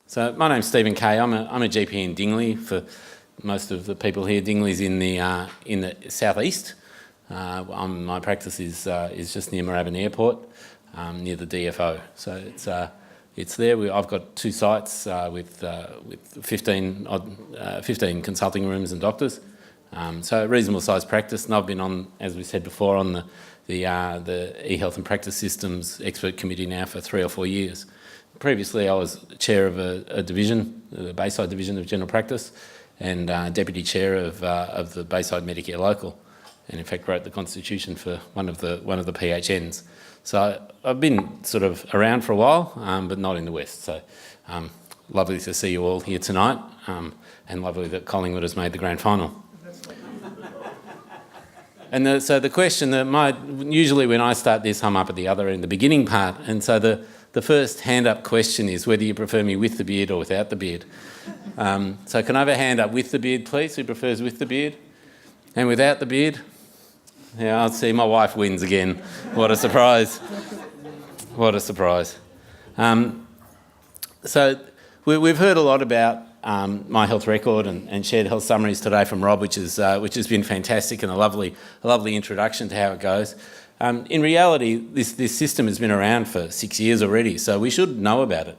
So my name's Stephen Kay. I'm a GP in Dingley. For most of the people here, Dingley's in the southeast. My practice is just near Moorabbin Airport, near the DFO. So it's there. I've got two sites with 15 consulting rooms and doctors. So a reasonable sized practice, and I've been on, as we said before, on the e-health and practice systems expert committee now for 3 or 4 years. Previously, I was chair of a division, the Bayside division of general practice, and deputy chair of the Bayside Medicare Local, and in fact wrote the constitution for one of the PHNs. So I've been sort of around for a while, but not in the West. So lovely to see you all here tonight, and lovely that Collingwood has made the grand final. And so the question that usually when I start this, I'm up at the other end, the beginning part, and so the first hand-up question is whether you prefer me with the beard or without the beard. So can I have a hand up with the beard, please? Who prefers with the beard? And without the beard? Yeah, I'll see. My wife wins again. What a surprise. What a surprise. So we've heard a lot about My Health Record and shared health summaries today from Rob, which has been fantastic, and a lovely introduction to how it goes. In reality, this system has been around for 6 years already, so we should know about it.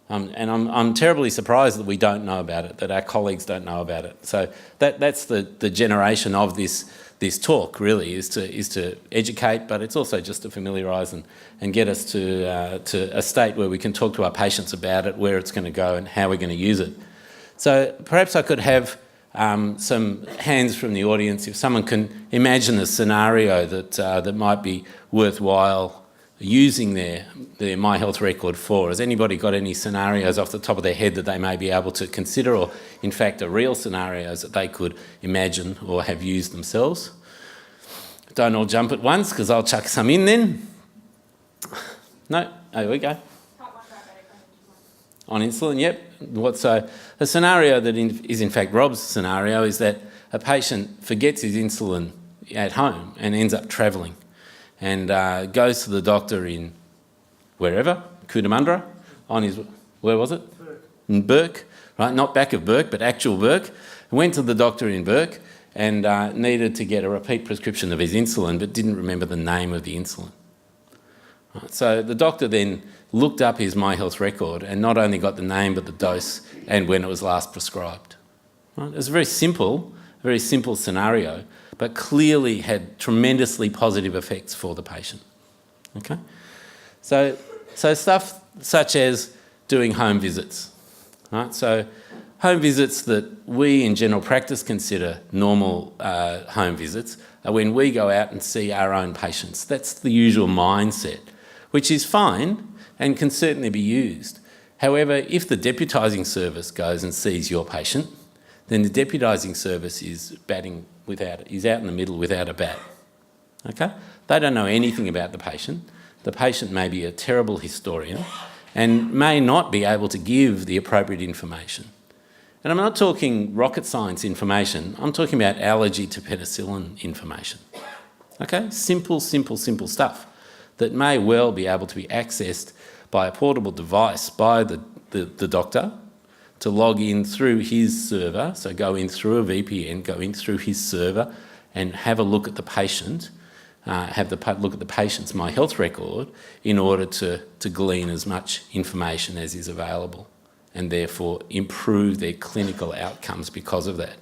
And I'm terribly surprised that we don't know about it, that our colleagues don't know about it. So that's the generation of this talk, really, is to educate, but it's also just to familiarise and get us to a state where we can talk to our patients about it, where it's going to go and how we're going to use it. So perhaps I could have some hands from the audience if someone can imagine a scenario that might be worthwhile using their My Health Record for. Has anybody got any scenarios off the top of their head that they may be able to consider, or in fact are real scenarios that they could imagine or have used themselves? Don't all jump at once, because I'll chuck some in then. No? Oh, here we go. On insulin, yep. A scenario that is in fact Rob's scenario is that a patient forgets his insulin at home and ends up travelling and goes to the doctor in wherever, Cootamundra, where was it? Burke. In Burke, right? Not back of Burke, but actual Burke. Went to the doctor in Burke and needed to get a repeat prescription of his insulin, but didn't remember the name of the insulin. Right, so the doctor then looked up his My Health Record and not only got the name but the dose and when it was last prescribed. Right? It was a very simple scenario, but clearly had tremendously positive effects for the patient. Okay, so stuff such as doing home visits. Right, so home visits that we in general practice consider normal home visits are when we go out and see our own patients. That's the usual mindset, which is fine and can certainly be used. However, if the deputising service goes and sees your patient, then the deputising service is out in the middle without a bat. Okay? They don't know anything about the patient. The patient may be a terrible historian and may not be able to give the appropriate information. And I'm not talking rocket science information, I'm talking about allergy to penicillin information. Okay? Simple stuff that may well be able to be accessed by a portable device by the doctor to log in through his server, so go in through a VPN, go in through his server and have a look at the patient, look at the patient's My Health Record in order to glean as much information as is available and therefore improve their clinical outcomes because of that.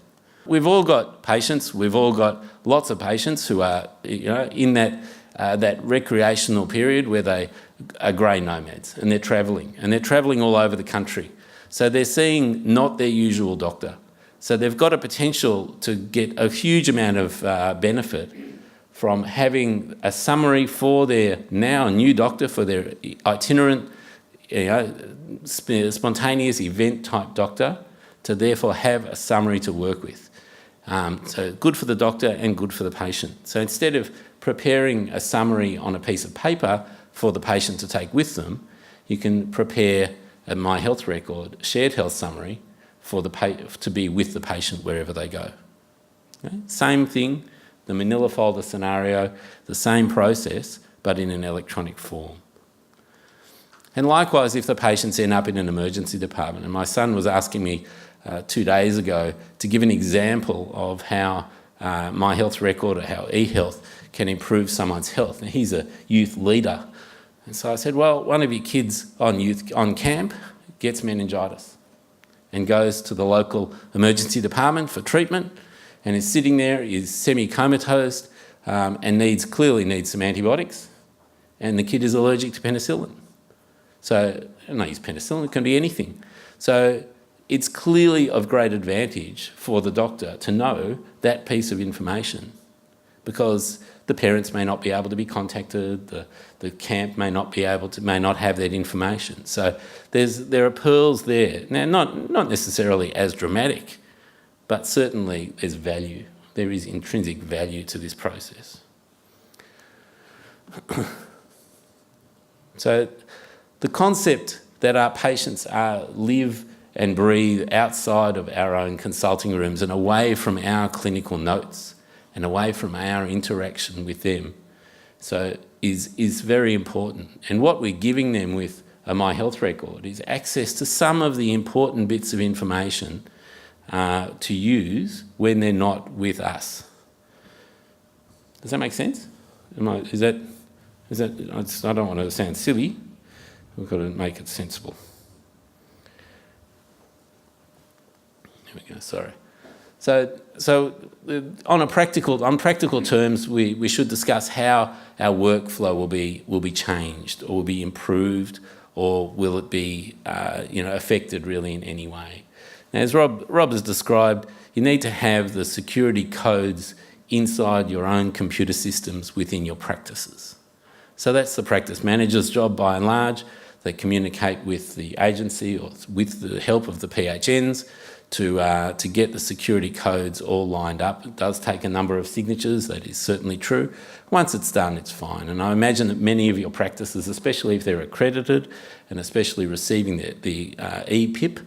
We've all got patients, we've all got lots of patients who are in that recreational period where they are grey nomads and they're travelling all over the country. So they're seeing not their usual doctor. So they've got a potential to get a huge amount of benefit from having a summary for their now new doctor, for their itinerant, spontaneous event type doctor, to therefore have a summary to work with. So good for the doctor and good for the patient. So instead of preparing a summary on a piece of paper for the patient to take with them, you can prepare a My Health Record shared health summary to be with the patient wherever they go. Okay? Same thing, the manila folder scenario, the same process, but in an electronic form. And likewise, if the patients end up in an emergency department, and my son was asking me 2 days ago to give an example of how My Health Record or how eHealth can improve someone's health. And he's a youth leader. And so I said, well, one of your kids on camp gets meningitis and goes to the local emergency department for treatment and is sitting there, is semi-comatose and clearly needs some antibiotics, and the kid is allergic to penicillin. So, I don't use penicillin, it can be anything. So it's clearly of great advantage for the doctor to know that piece of information, because the parents may not be able to be contacted, the camp may not have that information. So there are pearls there. Now, not necessarily as dramatic, but certainly there's value. There is intrinsic value to this process. So the concept that our patients live and breathe outside of our own consulting rooms and away from our clinical notes and away from our interaction with them, so is very important. And what we're giving them with a My Health Record is access to some of the important bits of information to use when they're not with us. Does that make sense? I don't want to sound silly. We've got to make it sensible. There we go, sorry. So on practical terms, we should discuss how our workflow will be changed or will be improved, or will it be affected really in any way. Now, as Rob has described, you need to have the security codes inside your own computer systems within your practices. So that's the practice manager's job by and large. They communicate with the agency or with the help of the PHNs to get the security codes all lined up. It does take a number of signatures, that is certainly true. Once it's done, it's fine. And I imagine that many of your practices, especially if they're accredited and especially receiving the EPIP,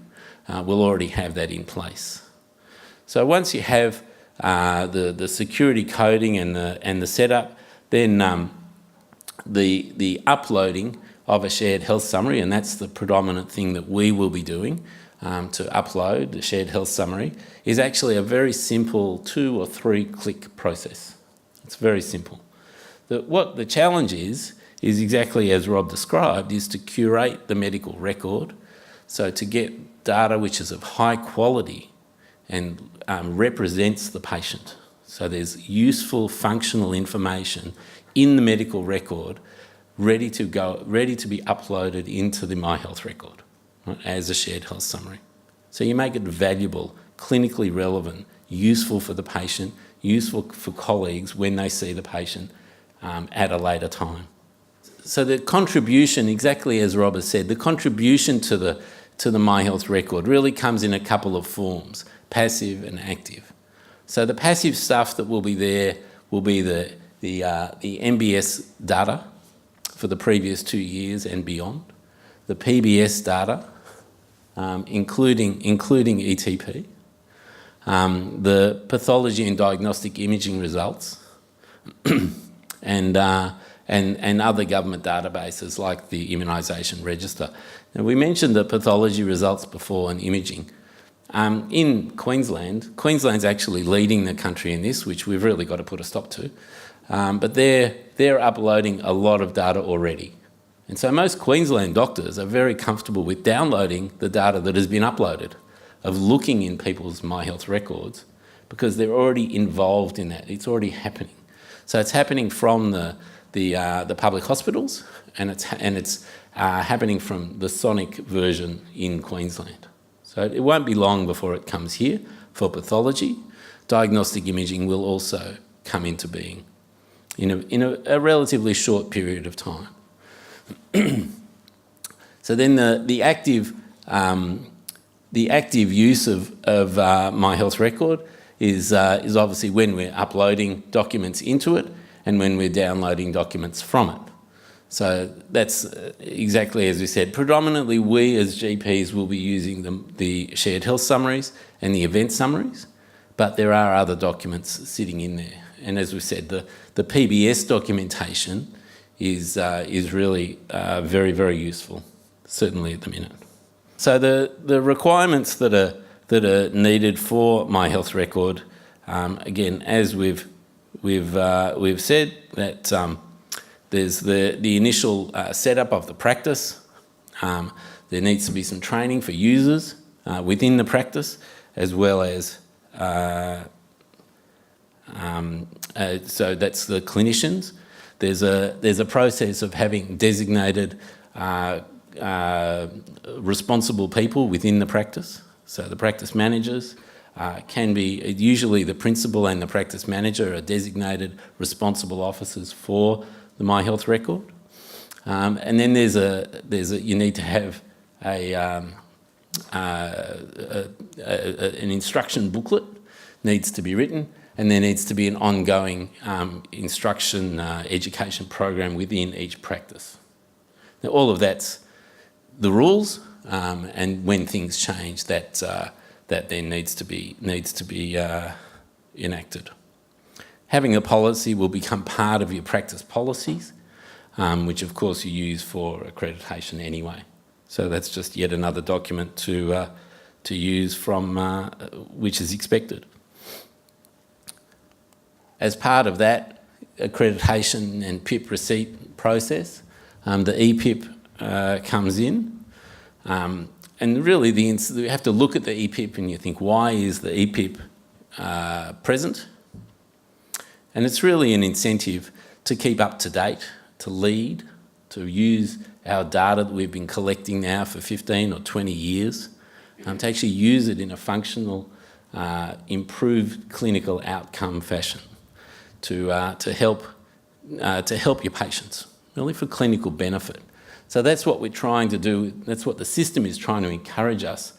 will already have that in place. So once you have the security coding and the setup, then the uploading of a shared health summary, and that's the predominant thing that we will be doing, to upload the shared health summary, is actually a very simple 2 or 3 click process. It's very simple. What the challenge is exactly as Rob described, is to curate the medical record, so to get data which is of high quality and represents the patient. So there's useful functional information in the medical record ready to be uploaded into the My Health Record, right, as a shared health summary. So you make it valuable, clinically relevant, useful for the patient, useful for colleagues when they see the patient at a later time. So the contribution, exactly as Rob has said, the contribution to the My Health Record really comes in a couple of forms, passive and active. So the passive stuff that will be there will be the MBS data for the previous 2 years and beyond, the PBS data, including ETP, the pathology and diagnostic imaging results, and other government databases like the immunisation register. Now, we mentioned the pathology results before and imaging. In Queensland's actually leading the country in this, which we've really got to put a stop to. But they're uploading a lot of data already. And so most Queensland doctors are very comfortable with downloading the data that has been uploaded, of looking in people's My Health Records, because they're already involved in that. It's already happening. So it's happening from the public hospitals, and it's happening from the Sonic version in Queensland. So it won't be long before it comes here for pathology. Diagnostic imaging will also come into being in a relatively short period of time. So then the active use of My Health Record is obviously when we're uploading documents into it and when we're downloading documents from it. So that's exactly as we said. Predominantly, we as GPs will be using the shared health summaries and the event summaries, but there are other documents sitting in there. And as we said, the PBS documentation is really very, very useful. certainly at the minute. So the requirements that are needed for My Health Record, again, as we've said, that there's the initial setup of the practice. There needs to be some training for users within the practice, as well as so that's the clinicians. There's a process of having designated responsible people within the practice. So the practice managers can be, usually the principal and the practice manager are designated responsible officers for the My Health Record. And then you need to have an instruction booklet needs to be written, and there needs to be an ongoing instruction education program within each practice. Now, all of that's the rules, and when things change, that then needs to be enacted. Having a policy will become part of your practice policies, which of course you use for accreditation anyway. So that's just yet another document to use from which is expected. As part of that accreditation and PIP receipt process, the EPIP comes in, and really you have to look at the EPIP and you think, why is the EPIP present? And it's really an incentive to keep up to date, to lead, to use our data that we've been collecting now for 15 or 20 years, to actually use it in a functional, improved clinical outcome fashion to help your patients, really for clinical benefit. So that's what we're trying to do. That's what the system is trying to encourage us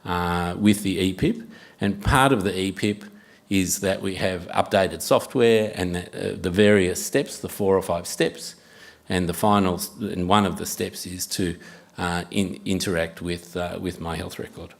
with the EPIP. And part of the EPIP is that we have updated software and the various steps, the 4 or 5 steps, and one of the steps is to interact with My Health Record.